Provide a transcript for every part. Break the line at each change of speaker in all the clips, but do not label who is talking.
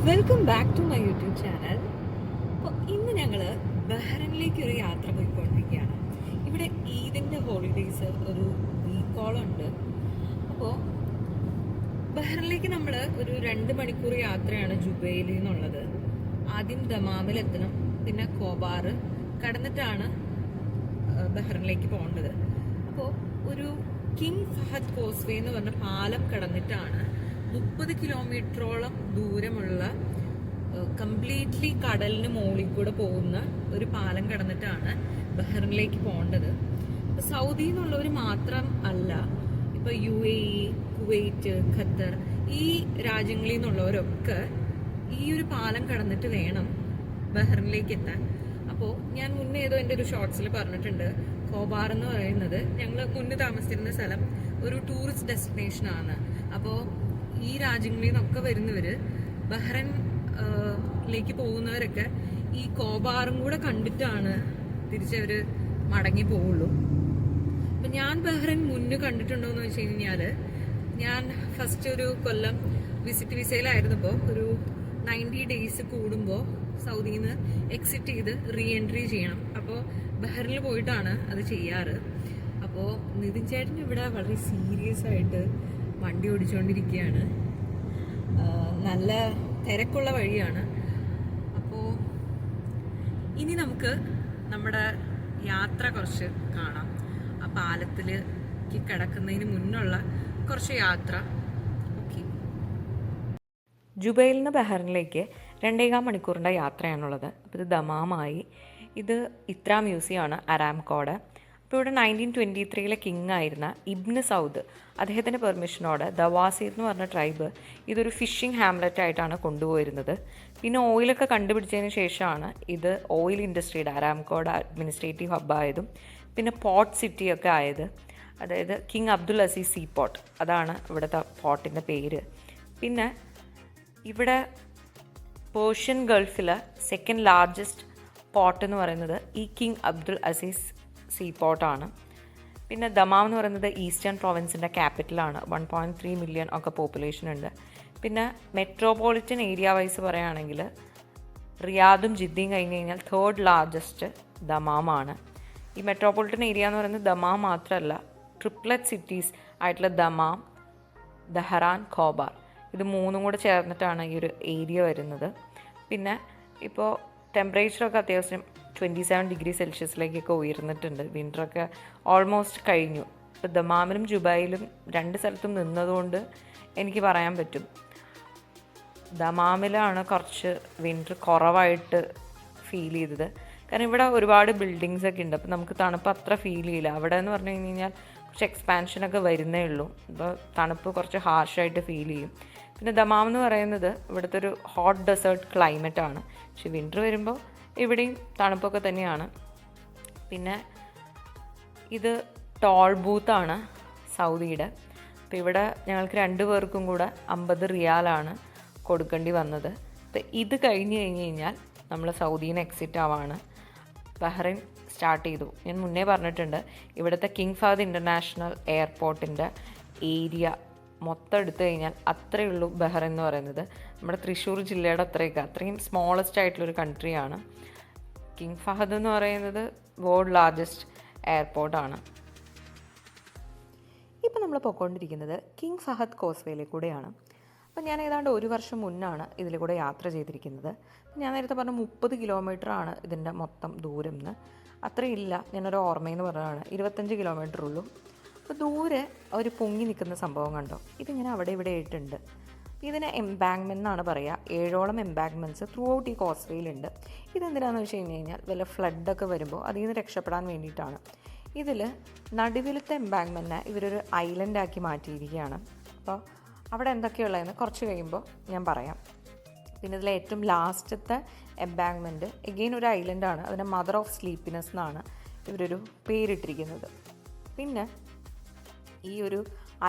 Welcome back to my YouTube channel. അപ്പോൾ ഇന്ന് ഞങ്ങൾ ബഹ്റൈനിലേക്ക് ഒരു യാത്ര പോയിക്കൊണ്ടിരിക്കുകയാണ്. ഇവിടെ ഈദിൻ്റെ ഹോളിഡേയ്സ് ഒരു വീക്കോളം ഉണ്ട്. അപ്പോൾ ബഹ്റൈനിലേക്ക് നമ്മൾ ഒരു 2 മണിക്കൂർ യാത്രയാണ് ജുബൈലിൽ നിന്നുള്ളത്. ആദ്യം ദമാമിലെത്തണം, പിന്നെ കോബാർ കടന്നിട്ടാണ് ബഹ്റൈനിലേക്ക് പോകേണ്ടത്. അപ്പോൾ ഒരു കിങ് ഫഹദ് കോസ്വേ എന്ന് പറഞ്ഞ പാലം കടന്നിട്ടാണ് 30 കിലോമീറ്ററോളം ദൂരമുള്ള കംപ്ലീറ്റ്ലി കടലിന് മുകളിൽ കൂടെ പോകുന്ന ഒരു പാലം കടന്നിട്ടാണ് ബഹ്റൈനിലേക്ക് പോകേണ്ടത്. സൗദി എന്നുള്ളവർ മാത്രം അല്ല, ഇപ്പൊ UAE, കുവൈറ്റ്, ഖത്തർ ഈ രാജ്യങ്ങളിൽ നിന്നുള്ളവരൊക്കെ ഈ ഒരു പാലം കടന്നിട്ട് വേണം ബഹ്റൈനിലേക്ക് എത്താൻ. അപ്പോൾ ഞാൻ മുന്നേ ഏതോ എൻ്റെ ഒരു ഷോർട്സിൽ പറഞ്ഞിട്ടുണ്ട്, കോബാർ എന്ന് പറയുന്നത് ഞങ്ങൾ മുന്നേ താമസിച്ചിരുന്ന സ്ഥലം ഒരു ടൂറിസ്റ്റ് ഡെസ്റ്റിനേഷൻ ആണ്. അപ്പോൾ ഈ രാജ്യങ്ങളിൽ നിന്നൊക്കെ വരുന്നവര് ബഹ്റൈനിലേക്ക് പോകുന്നവരൊക്കെ ഈ കോബാറും കൂടെ കണ്ടിട്ടാണ് തിരിച്ചവര് മടങ്ങി പോവുള്ളൂ. അപ്പൊ ഞാൻ ബഹ്റൈൻ മുന്നേ കണ്ടിട്ടുണ്ടോ എന്ന് വെച്ച് കഴിഞ്ഞാല്, ഞാൻ ഫസ്റ്റ് ഒരു കൊല്ലം വിസിറ്റ് വിസയിലായിരുന്നപ്പോൾ ഒരു 90 ഡേയ്സ് കൂടുമ്പോൾ സൗദിയിൽ നിന്ന് എക്സിറ്റ് ചെയ്ത് റീ എൻട്രി ചെയ്യണം. അപ്പോൾ ബഹ്റൈനിൽ പോയിട്ടാണ് അത് ചെയ്യാറ്. അപ്പോൾ നിതിൻ ചേട്ടൻ ഇവിടെ വളരെ സീരിയസ് ആയിട്ട് വണ്ടി ഓടിച്ചുകൊണ്ടിരിക്കുകയാണ്. നല്ല തിരക്കുള്ള വഴിയാണ്. അപ്പോൾ ഇനി നമുക്ക് നമ്മുടെ യാത്ര കുറച്ച് കാണാം. ആ പാലത്തിലേക്ക് കിടക്കുന്നതിന് മുന്നുള്ള കുറച്ച് യാത്ര. ഓക്കെ,
ജുബൈലിൽ നിന്ന് ബഹ്റൈനിലേക്ക് 2.25 മണിക്കൂറിൻ്റെ യാത്രയാണുള്ളത്. അപ്പോൾ ഇത് ദമാമായി. ഇത് ഇത്ര മ്യൂസിയമാണ് അരാംകോടെ. അപ്പോൾ ഇവിടെ 1923 കിങ് ആയിരുന്ന ഇബ്ന് സൗദ് അദ്ദേഹത്തിൻ്റെ പെർമിഷനോടെ ദവാസീർ എന്ന് പറഞ്ഞ ട്രൈബ് ഇതൊരു ഫിഷിംഗ് ഹാംലെറ്റ് ആയിട്ടാണ് കൊണ്ടുപോയിരുന്നത്. പിന്നെ ഓയിലൊക്കെ കണ്ടുപിടിച്ചതിന് ശേഷമാണ് ഇത് ഓയിൽ ഇൻഡസ്ട്രിയുടെ അരാംകോയുടെ അഡ്മിനിസ്ട്രേറ്റീവ് ഹബ്ബായതും പിന്നെ പോർട്ട് സിറ്റിയൊക്കെ ആയത്. അതായത് king Abdul Aziz sea port, അതാണ് ഇവിടുത്തെ പോർട്ടിൻ്റെ പേര്. പിന്നെ ഇവിടെ പേർഷ്യൻ ഗൾഫിലെ സെക്കൻഡ് ലാർജസ്റ്റ് പോർട്ട് എന്ന് പറയുന്നത് ഈ കിങ് അബ്ദുൽ അസീസ് സീ പോർട്ടാണ്. പിന്നെ ദമാം എന്ന് പറയുന്നത് ഈസ്റ്റേൺ പ്രൊവിൻസിൻ്റെ ക്യാപിറ്റലാണ്. 1.3 മില്യൺ ഒക്കെ പോപ്പുലേഷൻ ഉണ്ട്. പിന്നെ മെട്രോപൊളിറ്റൻ ഏരിയ വൈസ് പറയുകയാണെങ്കിൽ റിയാദും ജിദ്ദയും കഴിഞ്ഞ് കഴിഞ്ഞാൽ 3rd ലാർജസ്റ്റ് ദമാമാണ്. ഈ മെട്രോപൊളിറ്റൻ ഏരിയ എന്ന് പറയുന്നത് ദമാം മാത്രമല്ല, ട്രിപ്ലറ്റ് സിറ്റീസ് ആയിട്ടുള്ള ദമാം, ദഹ്റാൻ, ഖോബാർ, ഇത് മൂന്നും കൂടെ ചേർന്നിട്ടാണ് ഈ ഒരു ഏരിയ വരുന്നത്. പിന്നെ ഇപ്പോൾ ടെമ്പറേച്ചറൊക്കെ അത്യാവശ്യം 27 ഡിഗ്രി സെൽഷ്യസിലേക്കൊക്കെ ഉയർന്നിട്ടുണ്ട്. വിൻ്ററൊക്കെ ഓൾമോസ്റ്റ് കഴിഞ്ഞു. ഇപ്പോൾ ദമാമിലും ജുബൈലും 2 സ്ഥലത്തും നിന്നതുകൊണ്ട് എനിക്ക് പറയാൻ പറ്റും, ദമാമിലാണ് കുറച്ച് വിൻ്റർ കുറവായിട്ട് ഫീൽ ചെയ്തത്. കാരണം ഇവിടെ ഒരുപാട് ബിൽഡിങ്സ് ഒക്കെ ഉണ്ട്, അപ്പോൾ നമുക്ക് തണുപ്പ് അത്ര ഫീൽ ചെയ്യില്ല. അവിടെ എന്ന് പറഞ്ഞു കഴിഞ്ഞാൽ കുറച്ച് എക്സ്പാൻഷനൊക്കെ വരുന്നേ ഉള്ളൂ, അപ്പോൾ തണുപ്പ് കുറച്ച് ഹാർഷായിട്ട് ഫീൽ ചെയ്യും. പിന്നെ ദമാം എന്ന് പറയുന്നത് ഇവിടുത്തെ ഒരു ഹോട്ട് ഡെസേർട്ട് ക്ലൈമറ്റ് ആണ്. പക്ഷെ വിൻ്റർ വരുമ്പോൾ ഇവിടെയും തണുപ്പൊക്കെ തന്നെയാണ്. പിന്നെ ഇത് ടോൾ ബൂത്താണ് സൗദിയുടെ. അപ്പോൾ ഇവിടെ ഞങ്ങൾക്ക് 2 പേർക്കും കൂടെ 50 റിയാലാണ് കൊടുക്കേണ്ടി വന്നത്. അപ്പോൾ ഇത് കഴിഞ്ഞ് കഴിഞ്ഞാൽ നമ്മൾ സൗദിയിൽ നിന്ന് എക്സിറ്റ് ആവാണ്. ബഹ്റൈൻ സ്റ്റാർട്ട് ചെയ്തു. ഞാൻ മുന്നേ പറഞ്ഞിട്ടുണ്ട്, ഇവിടുത്തെ കിങ് ഫഹദ് ഇൻ്റർനാഷണൽ എയർപോർട്ടിൻ്റെ ഏരിയ മൊത്തം എടുത്തു കഴിഞ്ഞാൽ അത്രയേ ഉള്ളൂ ബഹ്റൈൻ എന്ന് പറയുന്നത്. നമ്മുടെ തൃശ്ശൂർ ജില്ലയുടെ അത്രയും സ്മോളസ്റ്റ് ആയിട്ടുള്ളൊരു കൺട്രിയാണ്. കിങ് ഫഹദ് എന്ന് പറയുന്നത് വേൾഡ് ലാർജസ്റ്റ് എയർപോർട്ടാണ്. ഇപ്പോൾ നമ്മൾ പോയിക്കൊണ്ടിരിക്കുന്നത് കിങ് ഫഹദ് കോസ്വേയിലെ കൂടെയാണ്. അപ്പോൾ ഞാൻ ഏതാണ്ട് 1 വർഷം മുന്നാണ് ഇതിലെ കൂടെ യാത്ര ചെയ്തിരിക്കുന്നത്. ഞാൻ നേരത്തെ പറഞ്ഞ 30 കിലോമീറ്ററാണ് ഇതിൻ്റെ മൊത്തം ദൂരം എന്ന്. അത്രയില്ല, ഞാനൊരു ഓർമ്മയെന്ന് പറഞ്ഞതാണ്, 25 കിലോമീറ്റർ ഉള്ളൂ. അപ്പോൾ ദൂരെ ഒരു പൊങ്ങി നിൽക്കുന്ന സംഭവം കണ്ടോ, ഇതിങ്ങനെ അവിടെ ഇവിടെ ആയിട്ടുണ്ട്. ഇതിന് എംബാങ്ക്മെൻ്റ് എന്നാണ് പറയുക. 7ഓളം എംബാങ്ക്മെൻറ്റ്സ് ത്രൂ ഔട്ട് ഈ കോസ്വേയിലുണ്ട്. ഇതെന്തിനാണെന്ന് വെച്ച് കഴിഞ്ഞ് കഴിഞ്ഞാൽ വല്ല ഫ്ലഡൊക്കെ വരുമ്പോൾ അതിൽ നിന്ന് രക്ഷപ്പെടാൻ വേണ്ടിയിട്ടാണ്. ഇതിൽ നടുവിലത്തെ എംബാങ്ക്മെൻറ്റിനെ ഇവരൊരു ഐലൻഡാക്കി മാറ്റിയിരിക്കുകയാണ്. അപ്പോൾ അവിടെ എന്തൊക്കെയുള്ളതെന്ന് കുറച്ച് കഴിയുമ്പോൾ ഞാൻ പറയാം. പിന്നെ ഇതിലെ ഏറ്റവും ലാസ്റ്റത്തെ എംബാങ്ക്മെൻറ്റ് എഗെയിൻ ഒരു ഐലൻഡാണ്. അതിൻ്റെ മദർ ഓഫ് സ്ലീപ്പിനെസ് എന്നാണ് ഇവരൊരു പേരിട്ടിരിക്കുന്നത്. പിന്നെ ഈ ഒരു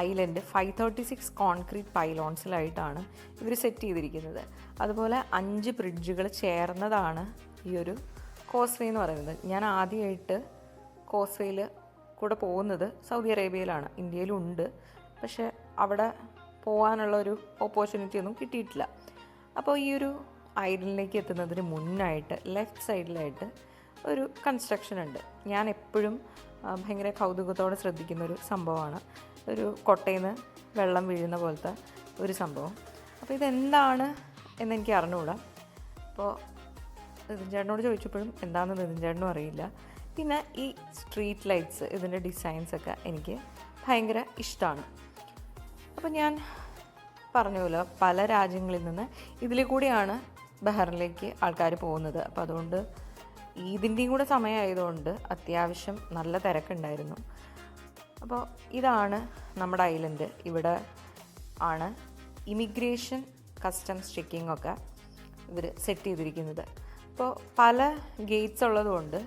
ഐലൻഡ് 536 കോൺക്രീറ്റ് പൈലോൺസിലായിട്ടാണ് ഇവർ സെറ്റ് ചെയ്തിരിക്കുന്നത്. അതുപോലെ 5 ബ്രിഡ്ജുകൾ ചേർന്നതാണ് ഈ ഒരു കോസ്വേ എന്ന് പറയുന്നത്. ഞാൻ ആദ്യമായിട്ട് കോസ്വേയിൽ കൂടെ പോകുന്നത് സൗദി അറേബ്യയിലാണ്. ഇന്ത്യയിലുണ്ട്, പക്ഷേ അവിടെ പോകാനുള്ള ഒരു ഓപ്പർച്യൂണിറ്റി ഒന്നും കിട്ടിയിട്ടില്ല. അപ്പോൾ ഈ ഒരു ഐലൻഡിലേക്ക് എത്തുന്നതിന് മുന്നായിട്ട് ലെഫ്റ്റ് സൈഡിലായിട്ട് ഒരു കൺസ്ട്രക്ഷൻ ഉണ്ട്. ഞാൻ എപ്പോഴും ഭയങ്കര കൗതുകത്തോടെ ശ്രദ്ധിക്കുന്നൊരു സംഭവമാണ്. ഒരു കൊട്ടയിൽ നിന്ന് വെള്ളം വീഴുന്ന പോലത്തെ ഒരു സംഭവം. അപ്പോൾ ഇതെന്താണ് എന്നെനിക്ക് അറിഞ്ഞുകൂടാ. അപ്പോൾ നിതിൻ ചേട്ടനോട് ചോദിച്ചപ്പോഴും എന്താണെന്ന് നിതിൻ ചേട്ടനും അറിയില്ല. പിന്നെ ഈ സ്ട്രീറ്റ് ലൈറ്റ്സ്, ഇതിൻ്റെ ഡിസൈൻസൊക്കെ എനിക്ക് ഭയങ്കര ഇഷ്ടമാണ്. അപ്പോൾ ഞാൻ പറഞ്ഞല്ലോ, പല രാജ്യങ്ങളിൽ നിന്ന് ഇതിൽ കൂടിയാണ് ബഹ്റിനിലേക്ക് ആൾക്കാർ പോകുന്നത്. അപ്പോൾ അതുകൊണ്ട് ഈദിൻ്റെയും കൂടെ സമയമായതുകൊണ്ട് അത്യാവശ്യം നല്ല തിരക്കുണ്ടായിരുന്നു. അപ്പോൾ ഇതാണ് നമ്മുടെ ഐലൻഡ്. ഇവിടെ ആണ് ഇമിഗ്രേഷൻ കസ്റ്റംസ് ചെക്കിംഗ് ഒക്കെ ഇവർ സെറ്റ് ചെയ്തിരിക്കുന്നത്. അപ്പോൾ പല ഗേറ്റ്സ് ഉള്ളതുകൊണ്ട്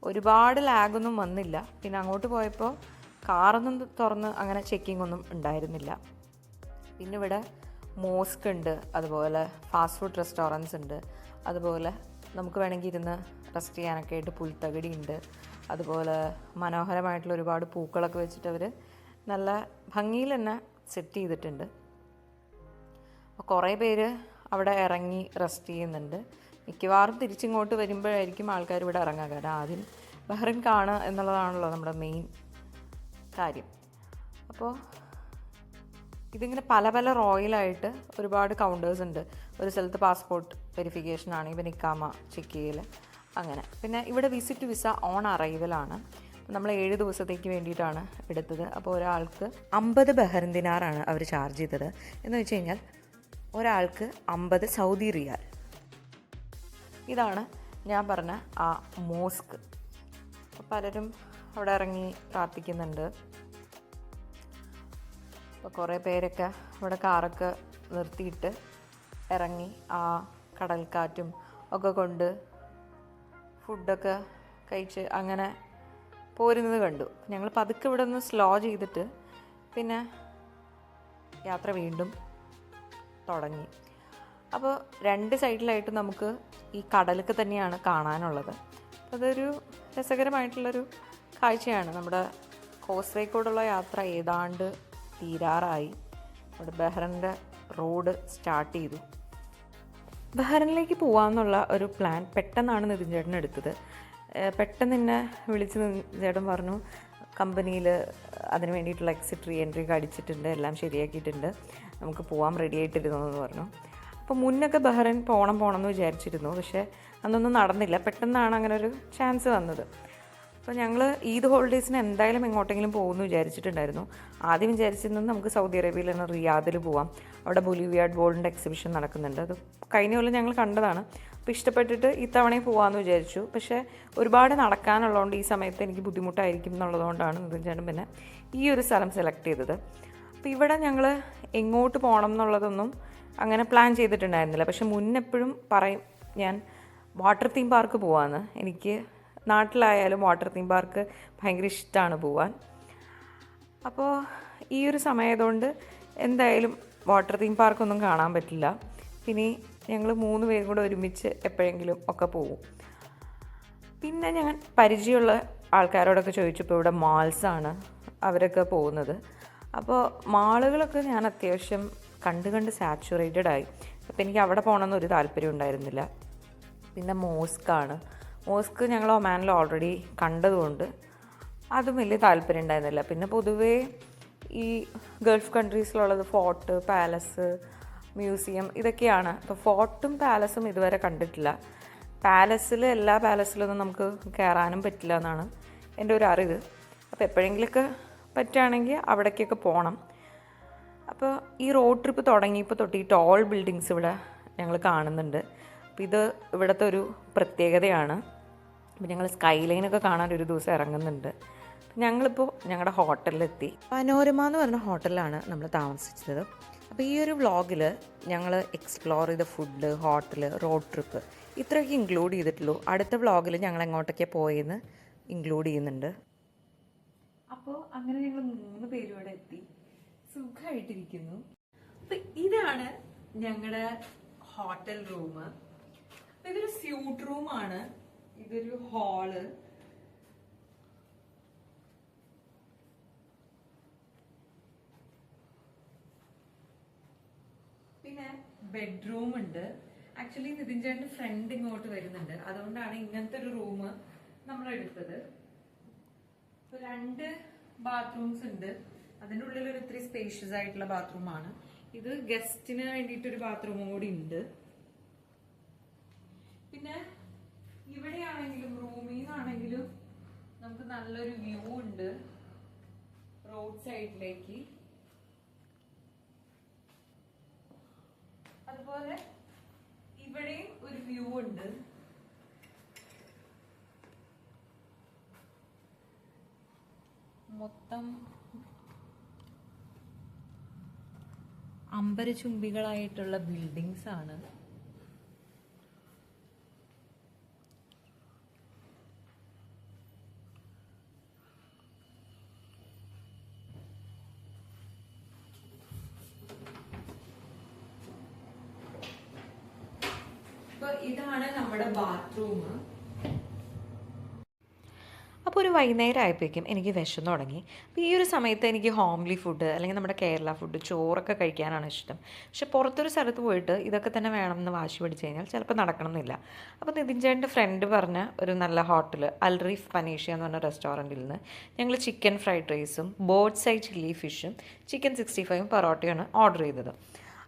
ഒരുപാട് ലാഗൊന്നും വന്നില്ല. പിന്നെ അങ്ങോട്ട് പോയപ്പോൾ കാറൊന്നും തുറന്ന് അങ്ങനെ ചെക്കിംഗ് ഒന്നും ഉണ്ടായിരുന്നില്ല. പിന്നെ ഇവിടെ മോസ്ക് ഉണ്ട്, അതുപോലെ ഫാസ്റ്റ് ഫുഡ് റെസ്റ്റോറൻറ്റ്സ് ഉണ്ട്, അതുപോലെ നമുക്ക് വേണമെങ്കിൽ ഇരുന്ന് റെസ്റ്റ് ചെയ്യാനൊക്കെ ആയിട്ട് പുൽത്തകിടി ഉണ്ട്, അതുപോലെ മനോഹരമായിട്ടുള്ള ഒരുപാട് പൂക്കളൊക്കെ വെച്ചിട്ട് അവർ നല്ല ഭംഗിയിൽ തന്നെ സെറ്റ് ചെയ്തിട്ടുണ്ട്. അപ്പോൾ കുറേ പേര് അവിടെ ഇറങ്ങി റെസ്റ്റ് ചെയ്യുന്നുണ്ട്. മിക്കവാറും തിരിച്ചിങ്ങോട്ട് വരുമ്പോഴായിരിക്കും ആൾക്കാർ ഇവിടെ ഇറങ്ങുക. കാരണം ആദ്യം ബഹ്റിൻ കാണുക എന്നുള്ളതാണല്ലോ നമ്മുടെ മെയിൻ കാര്യം. അപ്പോൾ ഇതിങ്ങനെ പല പല റോയലായിട്ട് ഒരുപാട് കൗണ്ടേഴ്സ് ഉണ്ട്. ഒരു സ്ഥലത്ത് പാസ്പോർട്ട് വെരിഫിക്കേഷനാണ്, ഇവൻ ഇക്കാമ ചെക്ക് ചെയ്യൽ, അങ്ങനെ. പിന്നെ ഇവിടെ വിസിറ്റ് വിസ ഓൺ അറൈവലാണ്. നമ്മൾ 7 ദിവസത്തേക്ക് വേണ്ടിയിട്ടാണ് എടുത്തത്. അപ്പോൾ ഒരാൾക്ക് 50 ബഹ്റിൻ ദിനാറാണ് അവർ ചാർജ് ചെയ്തത്. എന്ന് വെച്ച് കഴിഞ്ഞാൽ ഒരാൾക്ക് 50 സൗദി റിയാൽ. ഇതാണ് ഞാൻ പറഞ്ഞ ആ മോസ്ക്. പലരും അവിടെ ഇറങ്ങി പ്രാർത്ഥിക്കുന്നുണ്ട്. അപ്പോൾ കുറേ പേരൊക്കെ അവിടെ കാറൊക്കെ നിർത്തിയിട്ട് ഇറങ്ങി ആ കടൽക്കാറ്റും ഒക്കെ കൊണ്ട് ഫുഡൊക്കെ കഴിച്ച് അങ്ങനെ പോരുന്നത് കണ്ടു. ഞങ്ങൾ പതുക്കെ ഇവിടെ നിന്ന് സ്ലോ ചെയ്തിട്ട് പിന്നെ യാത്ര വീണ്ടും തുടങ്ങി. അപ്പോൾ 2 സൈഡിലായിട്ട് നമുക്ക് ഈ കടലൊക്കെ തന്നെയാണ് കാണാനുള്ളത്. അതൊരു രസകരമായിട്ടുള്ളൊരു കാഴ്ചയാണ്. നമ്മുടെ കോസ്വേക്കോടുള്ള യാത്ര ഏതാണ്ട് തീരാറായി. നമ്മുടെ ബഹ്റിൻ്റെ റോഡ് സ്റ്റാർട്ട് ചെയ്തു. ബഹ്റിനിലേക്ക് പോകാമെന്നുള്ള ഒരു പ്ലാൻ പെട്ടെന്നാണ് നിതിൻ ചേട്ടൻ എടുത്തത്. പെട്ടെന്ന് എന്നെ വിളിച്ച് നിതിൻ ചേട്ടൻ പറഞ്ഞു, കമ്പനിയിൽ അതിന് വേണ്ടിയിട്ടുള്ള എക്സിറ്റ് റീ എൻട്രി ഒക്കെ അടിച്ചിട്ടുണ്ട്, എല്ലാം ശരിയാക്കിയിട്ടുണ്ട്, നമുക്ക് പോകാൻ റെഡി ആയിട്ടിരുന്നു എന്ന് പറഞ്ഞു. അപ്പോൾ മുന്നൊക്കെ ബഹ്റിൻ പോകണമെന്ന് വിചാരിച്ചിരുന്നു, പക്ഷേ അതൊന്നും നടന്നില്ല. പെട്ടെന്നാണ് അങ്ങനെ ഒരു ചാൻസ് വന്നത്. അപ്പോൾ ഞങ്ങൾ ഈദ് ഹോളിഡേയ്സിന് എന്തായാലും എങ്ങോട്ടെങ്കിലും പോകുമെന്ന് വിചാരിച്ചിട്ടുണ്ടായിരുന്നു. ആദ്യം വിചാരിച്ചിരുന്നത് നമുക്ക് സൗദി അറേബ്യയിൽ തന്നെ റിയാദിൽ പോവാം. അവിടെ ബൊലിവിയാഡ് ബോളിൻ്റെ എക്സിബിഷൻ നടക്കുന്നുണ്ട്. അത് കഴിഞ്ഞ കൊല്ലം ഞങ്ങൾ കണ്ടതാണ്. അപ്പോൾ ഇഷ്ടപ്പെട്ടിട്ട് ഇത്തവണയും പോകാമെന്ന് വിചാരിച്ചു. പക്ഷേ ഒരുപാട് നടക്കാനുള്ളതുകൊണ്ട് ഈ സമയത്ത് എനിക്ക് ബുദ്ധിമുട്ടായിരിക്കും എന്നുള്ളതുകൊണ്ടാണ് നിതിൻ ചേട്ടൻ പിന്നെ ഈ ഒരു സ്ഥലം സെലക്ട് ചെയ്തത്. അപ്പോൾ ഇവിടെ ഞങ്ങൾ എങ്ങോട്ട് പോകണം എന്നുള്ളതൊന്നും അങ്ങനെ പ്ലാൻ ചെയ്തിട്ടുണ്ടായിരുന്നില്ല. പക്ഷെ മുന്നെപ്പോഴും പറയും ഞാൻ വാട്ടർ തീം പാർക്ക് പോകാമെന്ന്. എനിക്ക് നാട്ടിലായാലും വാട്ടർ തീം പാർക്ക് ഭയങ്കര ഇഷ്ടമാണ് പോവാൻ. അപ്പോൾ ഈ ഒരു സമയമായതുകൊണ്ട് എന്തായാലും വാട്ടർ തീം പാർക്കൊന്നും കാണാൻ പറ്റില്ല. പിന്നെ ഞങ്ങൾ 3 പേരും കൂടെ ഒരുമിച്ച് എപ്പോഴെങ്കിലും ഒക്കെ പോകും. പിന്നെ ഞങ്ങൾ പരിചയമുള്ള ആൾക്കാരോടൊക്കെ ചോദിച്ചപ്പോൾ ഇവിടെ മാൾസാണ് അവരൊക്കെ പോകുന്നത്. അപ്പോൾ മാളുകളൊക്കെ ഞാൻ അത്യാവശ്യം കണ്ട് സാച്ചുറേറ്റഡ് ആയി. അപ്പോൾ എനിക്ക് അവിടെ പോകണമെന്നൊരു താല്പര്യം ഉണ്ടായിരുന്നില്ല. പിന്നെ മോസ്ക് ഞങ്ങൾ ഒമാനിൽ ഓൾറെഡി കണ്ടതുകൊണ്ട് അതും വലിയ താല്പര്യം ഉണ്ടായിരുന്നില്ല. പിന്നെ പൊതുവേ ഈ ഗൾഫ് കൺട്രീസിലുള്ളത് ഫോർട്ട്, പാലസ്, മ്യൂസിയം ഇതൊക്കെയാണ്. അപ്പോൾ ഫോർട്ടും പാലസും ഇതുവരെ കണ്ടിട്ടില്ല. എല്ലാ പാലസിലൊന്നും നമുക്ക് കയറാനും പറ്റില്ല എന്നാണ് എൻ്റെ ഒരു അറിവ്. അപ്പോൾ എപ്പോഴെങ്കിലുമൊക്കെ പറ്റുകയാണെങ്കിൽ അവിടേക്കൊക്കെ പോകണം. അപ്പോൾ ഈ റോഡ് ട്രിപ്പ് തുടങ്ങിയപ്പോൾ തൊട്ട് ഈ ടോൾ ബിൽഡിങ്സ് ഇവിടെ ഞങ്ങൾ കാണുന്നുണ്ട്. അപ്പോൾ ഇത് ഇവിടുത്തെ ഒരു പ്രത്യേകതയാണ്. അപ്പോൾ ഞങ്ങൾ സ്കൈ ലൈനൊക്കെ കാണാൻ ഒരു ദിവസം ഇറങ്ങുന്നുണ്ട്. ഞങ്ങളിപ്പോൾ ഞങ്ങളുടെ ഹോട്ടലിലെത്തി. പനോരമ എന്ന് പറഞ്ഞ ഹോട്ടലിലാണ് നമ്മൾ താമസിച്ചത്. അപ്പോൾ ഈ ഒരു വ്ളോഗിൽ ഞങ്ങൾ എക്സ്പ്ലോർ ചെയ്ത ഫുഡ്, ഹോട്ടൽ, റോഡ് ട്രിപ്പ് ഇത്രയൊക്കെ ഇൻക്ലൂഡ് ചെയ്തിട്ടുള്ളൂ. അടുത്ത വ്ളോഗിൽ ഞങ്ങൾ എങ്ങോട്ടൊക്കെ പോയെന്ന് ഇൻക്ലൂഡ് ചെയ്യുന്നുണ്ട്. അപ്പോൾ അങ്ങനെ ഞങ്ങൾ 3 പേരും ഇവിടെ എത്തി, സുഖമായിട്ടിരിക്കുന്നു. അപ്പം ഇതാണ് ഞങ്ങളുടെ ഹോട്ടൽ റൂം. ഇതൊരു സ്യൂട്ട് റൂമാണ്. ഇതൊരു ഹാള്. പിന്നെ
ബെഡ്റൂം ഉണ്ട്. ആക്ച്വലി നിതിൻ ചേട്ടന്റെ ഫ്രണ്ട് ഇങ്ങോട്ട് വരുന്നുണ്ട്, അതുകൊണ്ടാണ് ഇങ്ങനത്തെ ഒരു റൂം നമ്മൾ എടുത്തത്. 2 ബാത്റൂംസ് ഉണ്ട്. അതിൻ്റെ ഉള്ളിൽ ഒരു ഇത്തിരി സ്പേഷ്യസ് ആയിട്ടുള്ള ബാത്റൂമാണ്. ഇത് ഗസ്റ്റിന് വേണ്ടിയിട്ടൊരു ബാത്റൂമും കൂടി ഉണ്ട്. പിന്നെ ഇവിടെയാണെങ്കിലും റൂമിൽ നിന്നാണെങ്കിലും നമുക്ക് നല്ലൊരു വ്യൂ ഉണ്ട് റോഡ് സൈഡിലേക്ക്. അതുപോലെ ഇവിടെയും ഒരു വ്യൂ ഉണ്ട്. മൊത്തം അമ്പരചുംബികളായിട്ടുള്ള ബിൽഡിങ്സ് ആണ്. ഇതാണ് നമ്മുടെ ബാത്റൂം.
അപ്പോൾ ഒരു വൈകുന്നേരം ആയപ്പോഴേക്കും എനിക്ക് വിശന്ന് തുടങ്ങി. അപ്പോൾ ഈ ഒരു സമയത്ത് എനിക്ക് ഹോംലി ഫുഡ് അല്ലെങ്കിൽ നമ്മുടെ കേരള ഫുഡ് ചോറൊക്കെ കഴിക്കാനാണ് ഇഷ്ടം. പക്ഷെ പുറത്തൊരു സ്ഥലത്ത് പോയിട്ട് ഇതൊക്കെ തന്നെ വേണമെന്ന് വാശി പിടിച്ച് കഴിഞ്ഞാൽ ചിലപ്പോൾ നടക്കണമെന്നില്ല. അപ്പോൾ നിതിൻ ചേട്ടൻ്റെ ഫ്രണ്ട് പറഞ്ഞ ഒരു നല്ല ഹോട്ടൽ അൽ റീഫ് പനീഷ്യ എന്ന് പറഞ്ഞ റെസ്റ്റോറൻറ്റിൽ നിന്ന് ഞങ്ങൾ ചിക്കൻ ഫ്രൈഡ് റൈസും ബോട്ട്സ് ഐ ചില്ലി ഫിഷും ചിക്കൻ 65 പൊറോട്ടയാണ് ഓർഡർ ചെയ്തത്.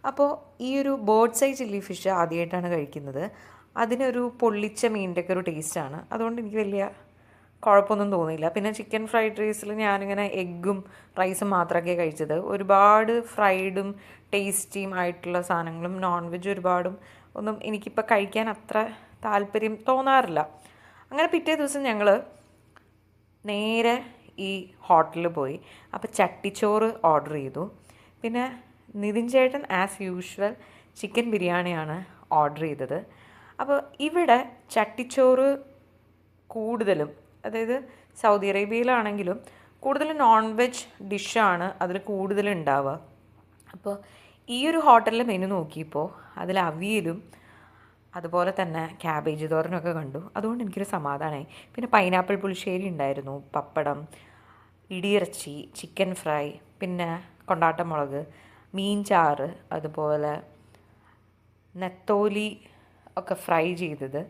അപ്പോൾ ഈ ഒരു ബോട്ട്സ് ഐ ചില്ലി ഫിഷ് ആദ്യമായിട്ടാണ് കഴിക്കുന്നത്. അതിനൊരു പൊള്ളിച്ച മീനിൻ്റെ ഒക്കെ ഒരു ടേസ്റ്റാണ്. അതുകൊണ്ട് എനിക്ക് വലിയ കുഴപ്പമൊന്നും തോന്നിയില്ല. പിന്നെ ചിക്കൻ ഫ്രൈഡ് റൈസിൽ ഞാനിങ്ങനെ എഗ്ഗും റൈസും മാത്രമൊക്കെ കഴിച്ചത്. ഒരുപാട് ഫ്രൈഡും ടേസ്റ്റിയും ആയിട്ടുള്ള സാധനങ്ങളും നോൺ വെജ് ഒരുപാടും ഒന്നും എനിക്കിപ്പോൾ കഴിക്കാൻ അത്ര താല്പര്യം തോന്നാറില്ല. അങ്ങനെ പിറ്റേ ദിവസം ഞങ്ങൾ നേരെ ഈ ഹോട്ടലിൽ പോയി. അപ്പോൾ ചട്ടിച്ചോറ് ഓർഡർ ചെയ്തു. പിന്നെ നിതിൻ ചേട്ടൻ ആസ് യൂഷ്വൽ ചിക്കൻ ബിരിയാണിയാണ് ഓർഡർ ചെയ്തത്. അപ്പോൾ ഇവിടെ ചട്ടിച്ചോറ് കൂടുതലും, അതായത് സൗദി അറേബ്യയിലാണെങ്കിലും കൂടുതലും നോൺ വെജ് ഡിഷാണ് അതിൽ കൂടുതലുണ്ടാവുക. അപ്പോൾ ഈ ഒരു ഹോട്ടലിലെ മെനു നോക്കിയപ്പോൾ അതിൽ അവിയലും അതുപോലെ തന്നെ ക്യാബേജ് തോരനൊക്കെ കണ്ടു. അതുകൊണ്ട് എനിക്കൊരു സമാധാനമായി. പിന്നെ പൈനാപ്പിൾ പുളിശ്ശേരി ഉണ്ടായിരുന്നു, പപ്പടം, ഇടിയിറച്ചി, ചിക്കൻ ഫ്രൈ, പിന്നെ കൊണ്ടാട്ടമുളക്, മീൻ ചാറ്, അതുപോലെ നെത്തോലി ഒക്കെ ഫ്രൈ ചെയ്തത്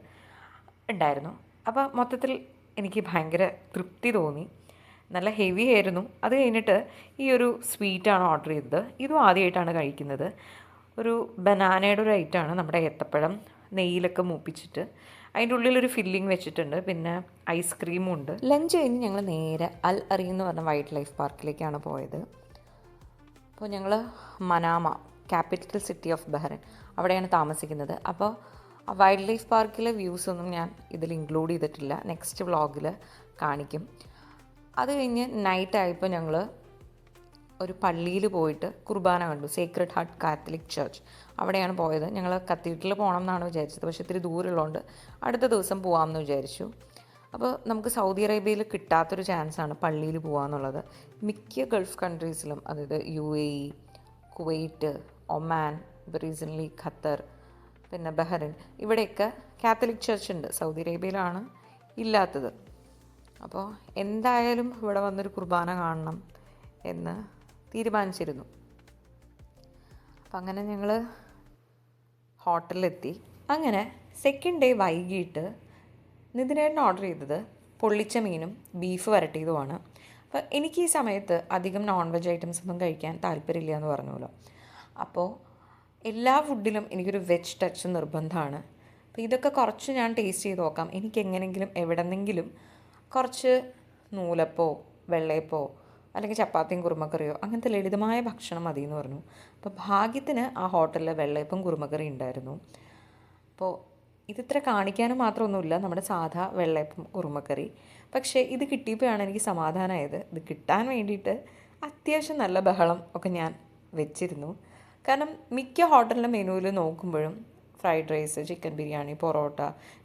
ഉണ്ടായിരുന്നു. അപ്പോൾ മൊത്തത്തിൽ എനിക്ക് ഭയങ്കര തൃപ്തി തോന്നി. നല്ല ഹെവി ആയിരുന്നു. അത് കഴിഞ്ഞിട്ട് ഈ ഒരു സ്വീറ്റാണ് ഓർഡർ ചെയ്തത്. ഇതും ആദ്യമായിട്ടാണ് കഴിക്കുന്നത്. ഒരു ബനാനയുടെ ഒരു ഐറ്റമാണ്, നമ്മുടെ ഏത്തപ്പഴം നെയ്യിലൊക്കെ മൂപ്പിച്ചിട്ട് അതിൻ്റെ ഉള്ളിലൊരു ഫില്ലിങ് വെച്ചിട്ടുണ്ട്. പിന്നെ ഐസ്ക്രീമും ഉണ്ട്. ലഞ്ച് കഴിഞ്ഞ് ഞങ്ങൾ നേരെ അൽ അറി എന്ന് പറഞ്ഞ വൈൽഡ് ലൈഫ് പാർക്കിലേക്കാണ് പോയത്. അപ്പോൾ ഞങ്ങൾ Manama, capital city of Bahrain, അവിടെയാണ് താമസിക്കുന്നത്. അപ്പോൾ വൈൽഡ് ലൈഫ് പാർക്കിലെ വ്യൂസ് ഒന്നും ഞാൻ ഇതിൽ ഇൻക്ലൂഡ് ചെയ്തിട്ടില്ല, നെക്സ്റ്റ് വ്ളോഗിൽ കാണിക്കും. അത് കഴിഞ്ഞ് നൈറ്റ് ആയപ്പോൾ ഞങ്ങൾ ഒരു പള്ളിയിൽ പോയിട്ട് കുർബാന കണ്ടു. സേക്രഡ് ഹാർട്ട് കാത്തലിക് ചർച്ച്, അവിടെയാണ് പോയത്. ഞങ്ങൾ കത്തീഡ്രലിൽ പോകണം എന്നാണ് വിചാരിച്ചത്, പക്ഷേ ഇത്തിരി ദൂരമുള്ളതുകൊണ്ട് അടുത്ത ദിവസം പോകാമെന്ന് വിചാരിച്ചു. അപ്പോൾ നമുക്ക് സൗദി അറേബ്യയിൽ കിട്ടാത്തൊരു ചാൻസാണ് പള്ളിയിൽ പോകാമെന്നുള്ളത്. മിക്ക ഗൾഫ് കൺട്രീസിലും, അതായത് UAE, Kuwait, Oman, recently Qatar, പിന്നെ ബഹ്റൈൻ, ഇവിടെയൊക്കെ കാത്തലിക് ചർച്ച് ഉണ്ട്. സൗദി അറേബ്യയിലാണ് ഇല്ലാത്തത്. അപ്പോൾ എന്തായാലും ഇവിടെ വന്നൊരു കുർബാന കാണണം എന്ന് തീരുമാനിച്ചിരുന്നു. അപ്പം അങ്ങനെ ഞങ്ങൾ ഹോട്ടലിലെത്തി. അങ്ങനെ സെക്കൻഡ് ഡേ വൈകിട്ട് നിതിനേട്ടൻ ഓർഡർ ചെയ്തത് പൊള്ളിച്ച മീനും ബീഫ് വരട്ടിയതുമാണ്. അപ്പോൾ എനിക്ക് ഈ സമയത്ത് അധികം നോൺ വെജ് ഐറ്റംസ് ഒന്നും കഴിക്കാൻ താല്പര്യമില്ല എന്ന് പറഞ്ഞല്ലോ. അപ്പോൾ എല്ലാ ഫുഡിലും എനിക്കൊരു വെജ് ടച്ച് നിർബന്ധമാണ്. അപ്പോൾ ഇതൊക്കെ കുറച്ച് ഞാൻ ടേസ്റ്റ് ചെയ്ത് നോക്കാം, എനിക്ക് എങ്ങനെയെങ്കിലും എവിടെന്നെങ്കിലും കുറച്ച് നൂലപ്പോ വെള്ളയപ്പോ അല്ലെങ്കിൽ ചപ്പാത്തിയും കുറുമക്കറിയോ അങ്ങനത്തെ ലളിതമായ ഭക്ഷണം മതി എന്ന് പറഞ്ഞു. അപ്പോൾ ഭാഗ്യത്തിന് ആ ഹോട്ടലിൽ വെള്ളയപ്പം കുറുമക്കറി ഉണ്ടായിരുന്നു. അപ്പോൾ ഇതിത്ര കാണിക്കാനും മാത്രമൊന്നുമില്ല, നമ്മുടെ സാധാ വെള്ളയപ്പം കുറുമക്കറി. പക്ഷേ ഇത് കിട്ടിയപ്പോഴാണ് എനിക്ക് സമാധാനമായത്. ഇത് കിട്ടാൻ വേണ്ടിയിട്ട് അത്യാവശ്യം നല്ല ബഹളം ഒക്കെ ഞാൻ വെച്ചിരുന്നു. കാരണം മിക്ക ഹോട്ടലിൻ്റെ മെനുവിൽ നോക്കുമ്പോഴും fried rice, chicken biryani, parotta,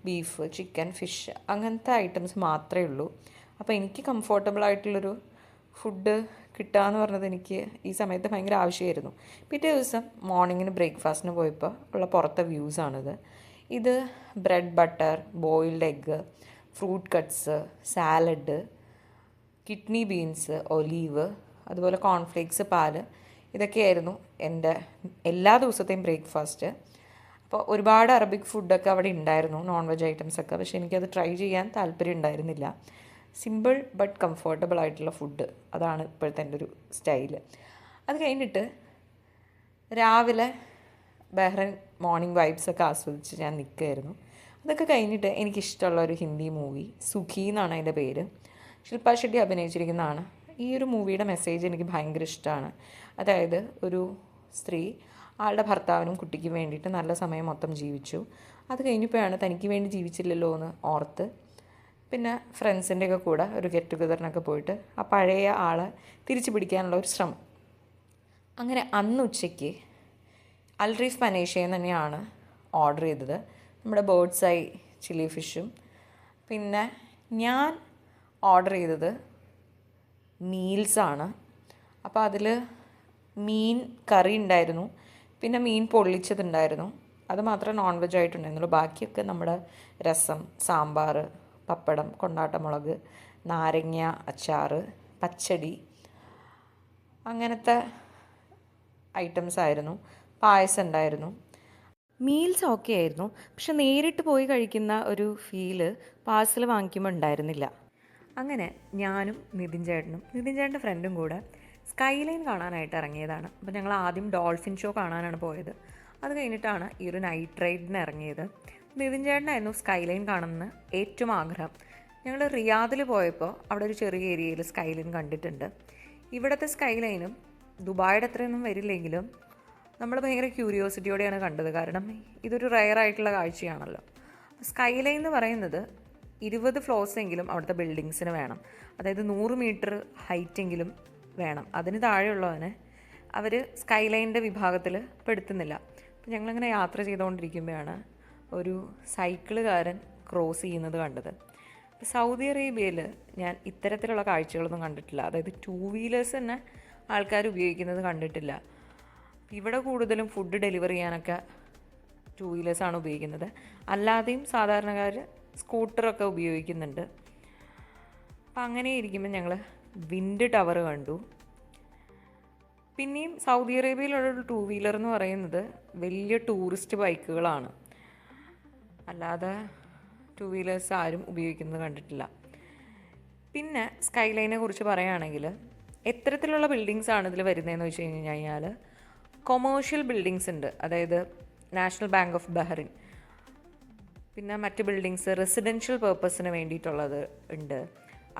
beef, chicken, fish അങ്ങനത്തെ ഐറ്റംസ് മാത്രമേ ഉള്ളൂ. അപ്പോൾ എനിക്ക് കംഫർട്ടബിളായിട്ടുള്ളൊരു ഫുഡ് കിട്ടുക എന്ന് പറഞ്ഞത് എനിക്ക് ഈ സമയത്ത് ഭയങ്കര ആവശ്യമായിരുന്നു. പിറ്റേ ദിവസം മോർണിംഗിന് ബ്രേക്ക്ഫാസ്റ്റിന് പോയപ്പോൾ ഉള്ള പുറത്തെ വ്യൂസാണിത്. ഇത് bread butter, boiled egg, fruit cuts, salad, kidney beans, olive, അതുപോലെ കോൺഫ്ലേക്സ്, പാല്, ഇതൊക്കെയായിരുന്നു എൻ്റെ എല്ലാ ദിവസത്തെയും ബ്രേക്ക്ഫാസ്റ്റ്. അപ്പോൾ ഒരുപാട് അറബിക് ഫുഡൊക്കെ അവിടെ ഉണ്ടായിരുന്നു, നോൺ വെജ് ഐറ്റംസൊക്കെ. പക്ഷേ എനിക്കത് ട്രൈ ചെയ്യാൻ താല്പര്യം ഉണ്ടായിരുന്നില്ല. സിമ്പിൾ ബട്ട് കംഫർട്ടബിൾ ആയിട്ടുള്ള ഫുഡ്, അതാണ് ഇപ്പോഴത്തെ എൻ്റെ ഒരു സ്റ്റൈല്. അത് കഴിഞ്ഞിട്ട് രാവിലെ ബഹ്റൈൻ മോർണിംഗ് വൈബ്സൊക്കെ ആസ്വദിച്ച് ഞാൻ നിൽക്കുമായിരുന്നു. അതൊക്കെ കഴിഞ്ഞിട്ട് എനിക്കിഷ്ടമുള്ള ഒരു ഹിന്ദി മൂവി, സുഖി എന്നാണ് അതിൻ്റെ പേര്, ശില്പ ഷെട്ടി അഭിനയിച്ചിരിക്കുന്നതാണ്. ഈ ഒരു മൂവിയുടെ മെസ്സേജ് എനിക്ക് ഭയങ്കര ഇഷ്ടമാണ്. അതായത് ഒരു സ്ത്രീ ആളുടെ ഭർത്താവിനും കുട്ടിക്കും വേണ്ടിയിട്ട് നല്ല സമയം മൊത്തം ജീവിച്ചു. അത് കഴിഞ്ഞപ്പോഴാണ് തനിക്ക് വേണ്ടി ജീവിച്ചില്ലല്ലോ എന്ന് ഓർത്ത് പിന്നെ ഫ്രണ്ട്സിൻ്റെയൊക്കെ കൂടെ ഒരു ഗെറ്റ് ടുഗദറിനൊക്കെ പോയിട്ട് ആ പഴയ ആളെ തിരിച്ചു പിടിക്കാനുള്ള ഒരു ശ്രമം. അങ്ങനെ അന്ന് ഉച്ചയ്ക്ക് അൽറീഫ് പനേഷ്യയിൽ തന്നെയാണ് ഓർഡർ ചെയ്തത്, നമ്മുടെ ബേർഡ്സ് ഐ ചില്ലി ഫിഷും. പിന്നെ ഞാൻ ഓർഡർ ചെയ്തത് മീൽസാണ്. അപ്പോൾ അതിൽ മീൻ കറി ഉണ്ടായിരുന്നു, പിന്നെ മീൻ പൊള്ളിച്ചതുണ്ടായിരുന്നു. അത് മാത്രമേ നോൺ വെജ് ആയിട്ടുണ്ടായിരുന്നുള്ളൂ. ബാക്കിയൊക്കെ നമ്മുടെ രസം, സാമ്പാർ, പപ്പടം, കൊണ്ടാട്ടമുളക്, നാരങ്ങ അച്ചാർ, പച്ചടി, അങ്ങനത്തെ ഐറ്റംസ് ആയിരുന്നു. പായസം ഉണ്ടായിരുന്നു. മീൽസ് ഓക്കെ ആയിരുന്നു, പക്ഷെ നേരിട്ട് പോയി കഴിക്കുന്ന ഒരു ഫീല് പാഴ്സൽ വാങ്ങിക്കുമ്പോൾ ഉണ്ടായിരുന്നില്ല. അങ്ങനെ ഞാനും നിതിൻ ചേട്ടൻ്റെ ഫ്രണ്ടും കൂടെ സ്കൈ ലൈൻ കാണാനായിട്ട് ഇറങ്ങിയതാണ്. അപ്പോൾ ഞങ്ങൾ ആദ്യം ഡോൾഫിൻ ഷോ കാണാനാണ് പോയത്. അത് കഴിഞ്ഞിട്ടാണ് ഈ ഒരു നൈറ്റ് റൈഡിന് ഇറങ്ങിയത്. നിതിൻ ചേട്ടനായിരുന്നു സ്കൈ ലൈൻ കാണുമെന്ന് ഏറ്റവും ആഗ്രഹം. ഞങ്ങൾ റിയാദിൽ പോയപ്പോൾ അവിടെ ഒരു ചെറിയ ഏരിയയിൽ സ്കൈ ലൈൻ കണ്ടിട്ടുണ്ട്. ഇവിടുത്തെ സ്കൈ ലൈനും ദുബായുടെ അത്രയൊന്നും വരില്ലെങ്കിലും നമ്മൾ ഭയങ്കര ക്യൂരിയോസിറ്റിയോടെയാണ് കണ്ടത്. കാരണം ഇതൊരു റയറായിട്ടുള്ള കാഴ്ചയാണല്ലോ. സ്കൈ ലൈൻ എന്ന് പറയുന്നത് 20 ഫ്ലോർസെങ്കിലും അവിടുത്തെ ബിൽഡിങ്സിന് വേണം. അതായത് 100 മീറ്റർ ഹൈറ്റെങ്കിലും വേണം. അതിന് താഴെയുള്ളവന് അവർ സ്കൈ ലൈനിൻ്റെ വിഭാഗത്തിൽ പെടുത്തുന്നില്ല. അപ്പം ഞങ്ങളിങ്ങനെ യാത്ര ചെയ്തുകൊണ്ടിരിക്കുമ്പോഴാണ് ഒരു സൈക്കിളുകാരൻ ക്രോസ് ചെയ്യുന്നത് കണ്ടത്. സൗദി അറേബ്യയിൽ ഞാൻ ഇത്തരത്തിലുള്ള കാഴ്ചകളൊന്നും കണ്ടിട്ടില്ല. അതായത് 2 വീലേഴ്സ് തന്നെ ആൾക്കാർ ഉപയോഗിക്കുന്നത് കണ്ടിട്ടില്ല. ഇവിടെ കൂടുതലും ഫുഡ് ഡെലിവറി ചെയ്യാനൊക്കെ 2 വീലേഴ്സാണ് ഉപയോഗിക്കുന്നത്. അല്ലാതെയും സാധാരണക്കാർ സ്കൂട്ടറൊക്കെ ഉപയോഗിക്കുന്നുണ്ട്. അപ്പം അങ്ങനെ ഇരിക്കുമ്പോൾ ഞങ്ങൾ വിൻഡ് ടവർ കണ്ടു. പിന്നെയും സൗദി അറേബ്യയിലുള്ള 2 വീലർ എന്ന് പറയുന്നത് വലിയ ടൂറിസ്റ്റ് ബൈക്കുകളാണ്, അല്ലാതെ 2 വീലേഴ്സ് ആരും ഉപയോഗിക്കുന്നത് കണ്ടിട്ടില്ല. പിന്നെ സ്കൈ ലൈനെ കുറിച്ച് പറയുകയാണെങ്കിൽ എത്തരത്തിലുള്ള ബിൽഡിങ്സാണ് ഇതിൽ വരുന്നതെന്ന് വെച്ച് കഴിഞ്ഞാൽ കൊമേഴ്ഷ്യൽ ബിൽഡിങ്സ് ഉണ്ട്. അതായത് നാഷണൽ ബാങ്ക് ഓഫ് ബഹ്റിൻ, പിന്നെ മറ്റ് ബിൽഡിങ്സ് റെസിഡൻഷ്യൽ പേർപ്പസിന് വേണ്ടിയിട്ടുള്ളത് ഉണ്ട്.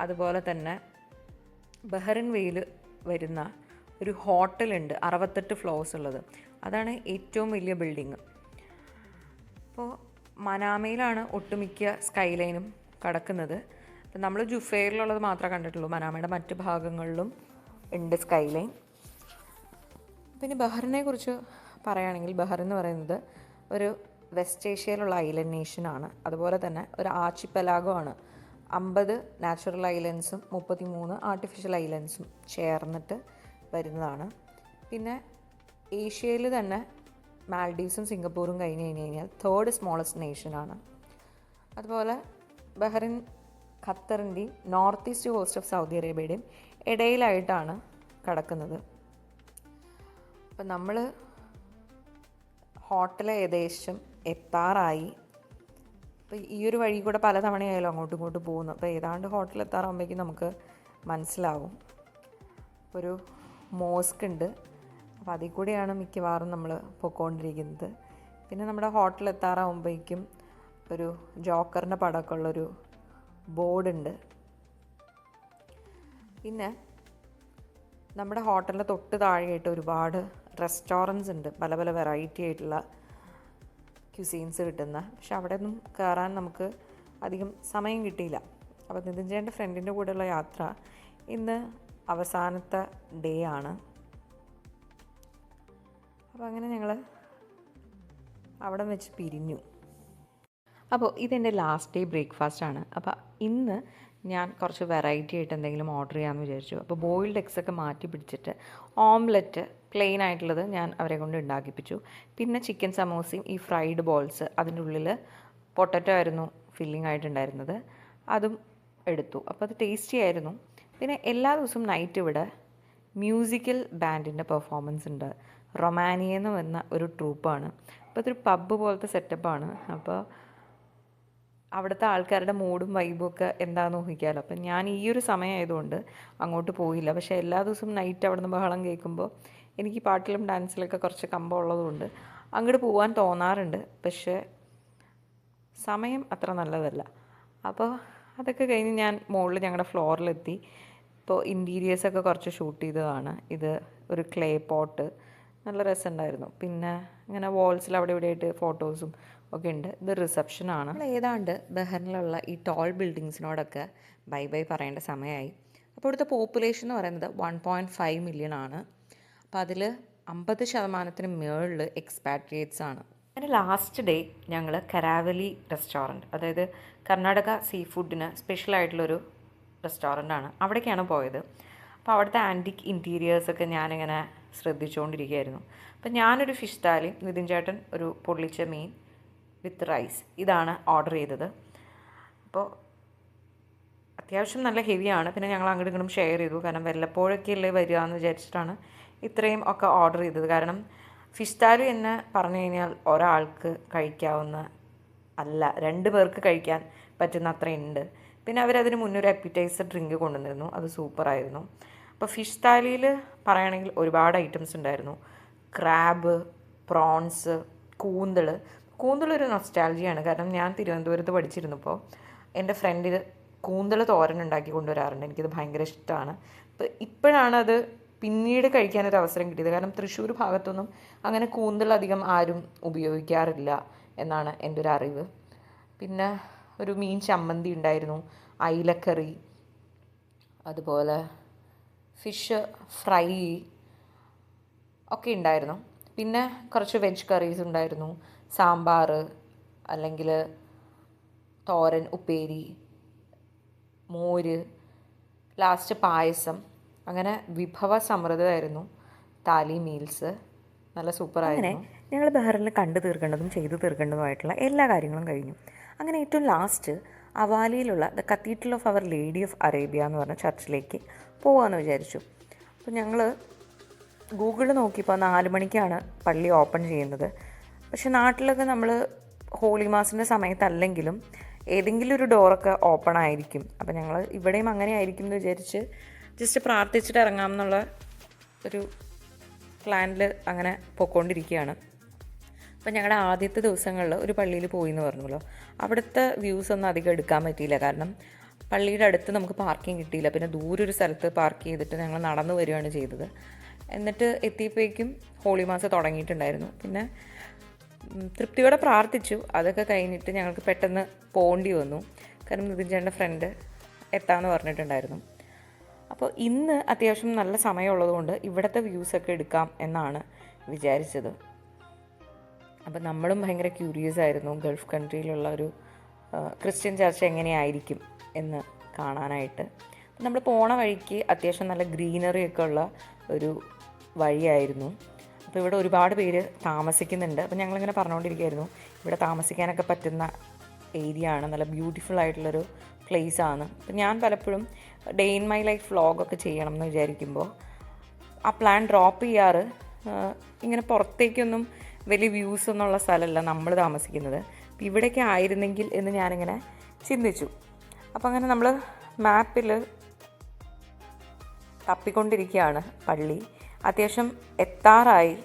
അതുപോലെ തന്നെ ബഹ്റിൻ വെയിൽ വരുന്ന ഒരു ഹോട്ടലുണ്ട്, 68 ഫ്ലോർസ് ഉള്ളത്. അതാണ് ഏറ്റവും വലിയ ബിൽഡിങ്. അപ്പോൾ മനാമയിലാണ് ഒട്ടുമിക്ക സ്കൈ ലൈനും കിടക്കുന്നത്. അപ്പം നമ്മൾ ജുഫൈറിലുള്ളത് മാത്രമേ കണ്ടിട്ടുള്ളൂ. മനാമയുടെ മറ്റ് ഭാഗങ്ങളിലും ഉണ്ട് സ്കൈ ലൈൻ. പിന്നെ ബഹ്റിനെ കുറിച്ച് പറയുകയാണെങ്കിൽ ബഹ്റിൻ എന്ന് പറയുന്നത് ഒരു വെസ്റ്റ് ഏഷ്യയിലുള്ള ഐലൻഡ് നേഷനാണ്. അതുപോലെ തന്നെ ഒരു ആർച്ചിപ്പെലാഗോ ആണ്. 50 നാച്ചുറൽ ഐലൻഡ്സും 33 ആർട്ടിഫിഷ്യൽ ഐലൻഡ്സും ചേർന്നിട്ട് വരുന്നതാണ്. പിന്നെ ഏഷ്യയിൽ തന്നെ മാൽഡീവ്സും സിംഗപ്പൂറും കഴിഞ്ഞ് കഴിഞ്ഞാൽ 3rd സ്മോളസ്റ്റ് നേഷനാണ്. അതുപോലെ ബഹ്റിൻ ഖത്തറിൻ്റെയും north east coast of Saudi അറേബ്യയുടെയും ഇടയിലായിട്ടാണ് കിടക്കുന്നത്. അപ്പം നമ്മൾ ഹോട്ടൽ ഏകദേശം എത്താറായി. അപ്പോൾ ഈ ഒരു വഴി കൂടെ പലതവണയായാലും അങ്ങോട്ടും ഇങ്ങോട്ടും പോകുന്നു. അപ്പോൾ ഏതാണ്ട് ഹോട്ടൽ എത്താറാകുമ്പോഴേക്കും നമുക്ക് മനസ്സിലാവും. ഒരു മോസ്ക് ഉണ്ട്, അപ്പോൾ അതിൽ കൂടെയാണ് മിക്കവാറും നമ്മൾ പോയിക്കൊണ്ടിരിക്കുന്നത്. പിന്നെ നമ്മുടെ ഹോട്ടൽ എത്താറാകുമ്പോഴേക്കും ഒരു ജോക്കറിൻ്റെ പടമൊക്കെ ഉള്ളൊരു ബോർഡുണ്ട്. പിന്നെ നമ്മുടെ ഹോട്ടലിൻ്റെ തൊട്ട് താഴെയായിട്ട് ഒരുപാട് റെസ്റ്റോറൻറ്റ്സ് ഉണ്ട്, പല പല വെറൈറ്റി ആയിട്ടുള്ള ക്യുസീൻസ് കിട്ടുന്ന. പക്ഷെ അവിടെ ഒന്നും കയറാൻ നമുക്ക് അധികം സമയം കിട്ടിയില്ല. അപ്പോൾ നിതിൻ ചേട്ടൻ്റെ ഫ്രണ്ടിൻ്റെ കൂടെയുള്ള യാത്ര ഇന്ന് അവസാനത്തെ ഡേ ആണ്. അപ്പോൾ അങ്ങനെ ഞങ്ങൾ അവിടെ വെച്ച് പിരിഞ്ഞു. അപ്പോൾ ഇതെൻ്റെ ലാസ്റ്റ് ഡേ ബ്രേക്ക്ഫാസ്റ്റ് ആണ്. അപ്പോൾ ഇന്ന് ഞാൻ കുറച്ച് വെറൈറ്റി ആയിട്ട് എന്തെങ്കിലും ഓർഡർ ചെയ്യാമെന്ന് വിചാരിച്ചു. അപ്പോൾ ബോയിൽഡ് എഗ്സൊക്കെ മാറ്റി പിടിച്ചിട്ട് ഓംലെറ്റ് പ്ലെയിൻ ആയിട്ടുള്ളത് ഞാൻ അവരെ കൊണ്ട് ഉണ്ടാക്കിപ്പിച്ചു. പിന്നെ ചിക്കൻ സമോസയും ഈ ഫ്രൈഡ് ബോൾസ്, അതിൻ്റെ ഉള്ളിൽ പൊട്ടറ്റോ ആയിരുന്നു ഫില്ലിംഗ് ആയിട്ടുണ്ടായിരുന്നത്, അതും എടുത്തു. അപ്പോൾ അത് ടേസ്റ്റി ആയിരുന്നു. പിന്നെ എല്ലാ ദിവസവും നൈറ്റ് ഇവിടെ മ്യൂസിക്കൽ ബാൻഡിൻ്റെ പെർഫോമൻസ് ഉണ്ട്. റൊമാനിയെന്ന് വന്ന ഒരു ട്രൂപ്പാണ്. അപ്പോൾ അതൊരു പബ്ബ് പോലത്തെ സെറ്റപ്പാണ്. അപ്പോൾ അവിടുത്തെ ആൾക്കാരുടെ മൂഡും വൈബും ഒക്കെ എന്താണെന്ന് ഊഹിക്കാമല്ലോ. അപ്പം ഞാൻ ഈ ഒരു സമയമായതുകൊണ്ട് അങ്ങോട്ട് പോയില്ല. പക്ഷേ എല്ലാ ദിവസവും നൈറ്റ് അവിടെ നിന്ന് ബഹളം കേൾക്കുമ്പോൾ എനിക്ക് പാട്ടിലും ഡാൻസിലൊക്കെ കുറച്ച് കമ്പം ഉള്ളതുകൊണ്ട് അങ്ങോട്ട് പോകാൻ തോന്നാറുണ്ട്. പക്ഷേ സമയം അത്ര നല്ലതല്ല. അപ്പോൾ അതൊക്കെ കഴിഞ്ഞ് ഞാൻ മുകളിൽ ഞങ്ങളുടെ ഫ്ലോറിലെത്തി. ഇപ്പോൾ ഇൻറ്റീരിയേഴ്സൊക്കെ കുറച്ച് ഷൂട്ട് ചെയ്തതാണ്. ഇത് ഒരു ക്ലേ പോട്ട്, നല്ല രസമുണ്ടായിരുന്നു. പിന്നെ ഇങ്ങനെ വാൾസിൽ അവിടെ ഇവിടെ ആയിട്ട് ഫോട്ടോസും ഒക്കെ ഉണ്ട്. ഇത് റിസപ്ഷനാണ്. നമ്മൾ ഏതാണ്ട് ബഹ്റിനിലുള്ള ഈ ടോൾ ബിൽഡിങ്സിനോടൊക്കെ ബൈ ബൈ പറയേണ്ട സമയമായി. അപ്പോൾ ഇവിടുത്തെ പോപ്പുലേഷൻ എന്ന് പറയുന്നത് 1.5 മില്യൺ ആണ്. അപ്പോൾ അതിൽ 50% മുകളിൽ എക്സ്പാട്രിയേറ്റ്സ് ആണ്. അങ്ങനെ ലാസ്റ്റ് ഡേ ഞങ്ങൾ കരാവലി റെസ്റ്റോറൻറ്റ്, അതായത് കർണാടക സീ ഫുഡിന് സ്പെഷ്യലായിട്ടുള്ളൊരു റെസ്റ്റോറൻ്റാണ്, അവിടേക്കാണ് പോയത്. അപ്പോൾ അവിടുത്തെ ആൻറ്റിക് ഇൻറ്റീരിയേഴ്സൊക്കെ ഞാനിങ്ങനെ ശ്രദ്ധിച്ചുകൊണ്ടിരിക്കുകയായിരുന്നു. അപ്പം ഞാനൊരു ഫിഷ് താലി, നിതിൻ ചേട്ടൻ ഒരു പൊള്ളിച്ച മീൻ വിത്ത് റൈസ്, ഇതാണ് ഓർഡർ ചെയ്തത്. അപ്പോൾ അത്യാവശ്യം നല്ല ഹെവിയാണ്. പിന്നെ ഞങ്ങൾ അങ്ങോട്ടും ഇങ്ങോട്ടും ഷെയർ ചെയ്തു. കാരണം വല്ലപ്പോഴൊക്കെയല്ലേ വരിക എന്ന് വിചാരിച്ചിട്ടാണ് ഇത്രയും ഒക്കെ ഓർഡർ ചെയ്തത്. കാരണം ഫിഷ് താലി എന്ന് പറഞ്ഞു കഴിഞ്ഞാൽ ഒരാൾക്ക് കഴിക്കാവുന്ന അല്ല, 2 പേർക്ക് കഴിക്കാൻ പറ്റുന്ന അത്രയുണ്ട്. പിന്നെ അവരതിന് മുന്നേ ഒരു അപ്പിറ്റൈസർ ഡ്രിങ്ക് കൊണ്ടുവന്നിരുന്നു, അത് സൂപ്പറായിരുന്നു. അപ്പോൾ ഫിഷ് താലിയിൽ പറയുകയാണെങ്കിൽ ഒരുപാട് ഐറ്റംസ് ഉണ്ടായിരുന്നു. ക്രാബ്, പ്രോൺസ്, കൂന്തളൊരു നൊസ്റ്റാൾജിയാണ്. കാരണം ഞാൻ തിരുവനന്തപുരത്ത് പഠിച്ചിരുന്നപ്പോൾ എൻ്റെ ഫ്രണ്ടിൽ കൂന്തൾ തോരൻ ഉണ്ടാക്കി കൊണ്ടുവരാറുണ്ട്. എനിക്കത് ഭയങ്കര ഇഷ്ടമാണ്. ഇപ്പോഴാണത് പിന്നീട് കഴിക്കാനൊരു അവസരം കിട്ടിയത്. കാരണം തൃശ്ശൂർ ഭാഗത്തൊന്നും അങ്ങനെ കൂന്തൾ അധികം ആരും ഉപയോഗിക്കാറില്ല എന്നാണ് എൻ്റെ ഒരു അറിവ്. പിന്നെ ഒരു മീൻ ചമ്മന്തി ഉണ്ടായിരുന്നു, അയിലക്കറി, അതുപോലെ ഫിഷ് ഫ്രൈ ഒക്കെ ഉണ്ടായിരുന്നു. പിന്നെ കുറച്ച് വെജ് കറീസ് ഉണ്ടായിരുന്നു, സാമ്പാർ, അല്ലെങ്കിൽ തോരൻ, ഉപ്പേരി, മോര്, ലാസ്റ്റ് പായസം. അങ്ങനെ വിഭവ സമൃദ്ധമായിരുന്നു താലി മീൽസ്. നല്ല സൂപ്പറായിരുന്നു. അങ്ങനെ ഞങ്ങൾ ബഹ്റിനിൽ കണ്ടു തീർക്കേണ്ടതും ചെയ്തു തീർക്കേണ്ടതുമായിട്ടുള്ള എല്ലാ കാര്യങ്ങളും കഴിഞ്ഞു. അങ്ങനെ ഏറ്റവും ലാസ്റ്റ് അവാലിയിലുള്ള the cathedral of our lady of Arabia എന്ന് പറഞ്ഞ ചർച്ചിലേക്ക് പോകാമെന്ന് വിചാരിച്ചു. അപ്പോൾ ഞങ്ങൾ ഗൂഗിളിൽ നോക്കിയപ്പോൾ 4 മണിക്കാണ് പള്ളി ഓപ്പൺ ചെയ്യുന്നത്. പക്ഷെ നാട്ടിലൊക്കെ നമ്മൾ ഹോളി മാസിൻ്റെ സമയത്തല്ലെങ്കിലും ഏതെങ്കിലും ഒരു ഡോറൊക്കെ ഓപ്പൺ ആയിരിക്കും. അപ്പോൾ ഞങ്ങൾ ഇവിടെയും അങ്ങനെ ആയിരിക്കും എന്ന് വിചാരിച്ച് ജസ്റ്റ് പ്രാർത്ഥിച്ചിട്ട് ഇറങ്ങാമെന്നുള്ള ഒരു പ്ലാനിൽ അങ്ങനെ പോയിക്കൊണ്ടിരിക്കുകയാണ്. അപ്പം ഞങ്ങളുടെ ആദ്യത്തെ ദിവസങ്ങളിൽ ഒരു പള്ളിയിൽ പോയി എന്ന് പറഞ്ഞല്ലോ, അവിടുത്തെ വ്യൂസ് ഒന്നും അധികം എടുക്കാൻ പറ്റിയില്ല. കാരണം പള്ളിയുടെ അടുത്ത് നമുക്ക് പാർക്കിംഗ് കിട്ടിയില്ല. പിന്നെ ദൂരൊരു സ്ഥലത്ത് പാർക്ക് ചെയ്തിട്ട് ഞങ്ങൾ നടന്നു വരികയാണ് ചെയ്തത്. എന്നിട്ട് എത്തിയപ്പോഴേക്കും ഹോളി മാസ് തുടങ്ങിയിട്ടുണ്ടായിരുന്നു. പിന്നെ തൃപ്തിയോടെ പ്രാർത്ഥിച്ചു. അതൊക്കെ കഴിഞ്ഞിട്ട് ഞങ്ങൾക്ക് പെട്ടെന്ന് പോകേണ്ടി വന്നു. കാരണം നിതിൻ ചേട്ടൻ്റെ ഫ്രണ്ട് എത്താമെന്ന് പറഞ്ഞിട്ടുണ്ടായിരുന്നു. അപ്പോൾ ഇന്ന് അത്യാവശ്യം നല്ല സമയമുള്ളതുകൊണ്ട് ഇവിടുത്തെ വ്യൂസൊക്കെ എടുക്കാം എന്നാണ് വിചാരിച്ചത്. അപ്പോൾ നമ്മളും ഭയങ്കര ക്യൂരിയസ് ആയിരുന്നു ഗൾഫ് കൺട്രിയിലുള്ള ഒരു ക്രിസ്ത്യൻ ചർച്ച് എങ്ങനെയായിരിക്കും എന്ന് കാണാനായിട്ട്. നമ്മൾ പോണ വഴിക്ക് അത്യാവശ്യം നല്ല ഗ്രീനറി ഒക്കെ ഉള്ള ഒരു വഴിയായിരുന്നു. അപ്പോൾ ഇവിടെ ഒരുപാട് പേര് താമസിക്കുന്നുണ്ട്. അപ്പോൾ ഞങ്ങളിങ്ങനെ പറഞ്ഞുകൊണ്ടിരിക്കുകയായിരുന്നു ഇവിടെ താമസിക്കാനൊക്കെ പറ്റുന്ന ഏരിയ ആണ്, നല്ല ബ്യൂട്ടിഫുൾ ആയിട്ടുള്ളൊരു പ്ലേസാണ്. അപ്പം ഞാൻ പലപ്പോഴും ഡേ ഇൻ മൈ ലൈഫ് വ്ളോഗൊക്കെ ചെയ്യണം എന്ന് വിചാരിക്കുമ്പോൾ ആ പ്ലാൻ ഡ്രോപ്പ് ചെയ്യാറ് ഇങ്ങനെ പുറത്തേക്കൊന്നും വലിയ വ്യൂസ് ഒന്നുള്ള സ്ഥലമല്ല നമ്മൾ താമസിക്കുന്നത്. അപ്പം ഇവിടെയൊക്കെ ആയിരുന്നെങ്കിൽ എന്ന് ഞാനിങ്ങനെ ചിന്തിച്ചു. അപ്പം അങ്ങനെ നമ്മൾ മാപ്പിൽ തപ്പിക്കൊണ്ടിരിക്കുകയാണ് പള്ളി. അത്യാവശ്യം എത്താറായി.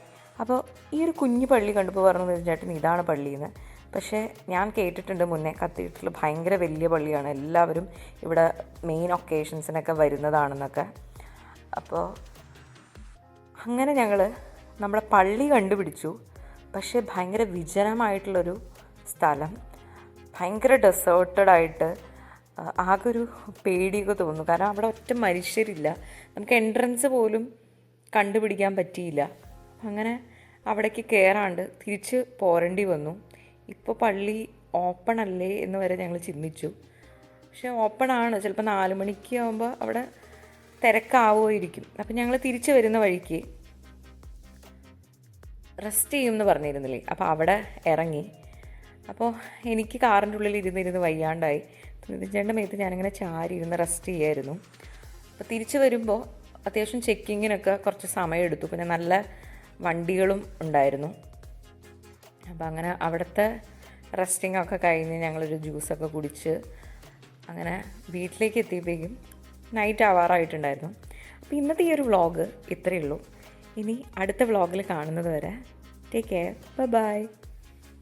അപ്പോൾ ഈ ഒരു കുഞ്ഞു പള്ളി കണ്ടപ്പോൾ പറഞ്ഞു ചേട്ടൻ ഇതാണ് പള്ളിയെന്ന്. പക്ഷേ ഞാൻ കേട്ടിട്ടുണ്ട് മുന്നേ കത്തീഡ്രൽ ഭയങ്കര വലിയ പള്ളിയാണ്, എല്ലാവരും ഇവിടെ മെയിൻ ഒക്കേഷൻസിനൊക്കെ വരുന്നതാണെന്നൊക്കെ. അപ്പോൾ അങ്ങനെ ഞങ്ങൾ നമ്മുടെ പള്ളി കണ്ടുപിടിച്ചു. പക്ഷേ ഭയങ്കര വിജനമായിട്ടുള്ളൊരു സ്ഥലം, ഭയങ്കര ഡെസേർട്ടഡായിട്ട്, ആകെ ഒരു പേടിയൊക്കെ തോന്നുന്നു. കാരണം അവിടെ ഒറ്റ മനുഷ്യരില്ല, നമുക്ക് എൻട്രൻസ് പോലും കണ്ടുപിടിക്കാൻ പറ്റിയില്ല. അങ്ങനെ അവിടേക്ക് കയറാണ്ട് തിരിച്ച് പോരേണ്ടി വന്നു. ഇപ്പോൾ പള്ളി ഓപ്പൺ അല്ലേ എന്ന് വരെ ഞങ്ങൾ ചിന്തിച്ചു. പക്ഷേ ഓപ്പൺ ആണ്, ചിലപ്പോൾ 4 മണിക്ക് ആകുമ്പോൾ അവിടെ തിരക്കാവുമായിരിക്കും. അപ്പം ഞങ്ങൾ തിരിച്ച് വരുന്ന വഴിക്ക് റെസ്റ്റ് ചെയ്യുമെന്ന് പറഞ്ഞിരുന്നില്ലേ, അപ്പോൾ അവിടെ ഇറങ്ങി. അപ്പോൾ എനിക്ക് കാറിൻ്റെ ഉള്ളിൽ ഇരുന്നിരുന്ന് വയ്യാണ്ടായി. നിതിൻ ചേട്ടൻ്റെ മേത്ത് ഞാനിങ്ങനെ ചാരി ഇരുന്ന് റെസ്റ്റ് ചെയ്യായിരുന്നു. അപ്പോൾ തിരിച്ച് വരുമ്പോൾ അത്യാവശ്യം ചെക്കിങ്ങിനൊക്കെ കുറച്ച് സമയമെടുത്തു. പിന്നെ നല്ല വണ്ടികളും ഉണ്ടായിരുന്നു. അപ്പോൾ അങ്ങനെ അവിടുത്തെ റെസ്റ്റിംഗ് ഒക്കെ കഴിഞ്ഞ് ഞങ്ങളൊരു ജ്യൂസൊക്കെ കുടിച്ച് അങ്ങനെ വീട്ടിലേക്ക് എത്തിയപ്പോഴേക്കും നൈറ്റ് ആവാറായിട്ടുണ്ടായിരുന്നു. അപ്പോൾ ഇന്നത്തെ ഈ ഒരു വ്ളോഗ് ഇത്രയേ ഉള്ളൂ. ഇനി അടുത്ത വ്ളോഗിൽ കാണുന്നത് വരെ ടേക്ക് കെയർ, ബൈ.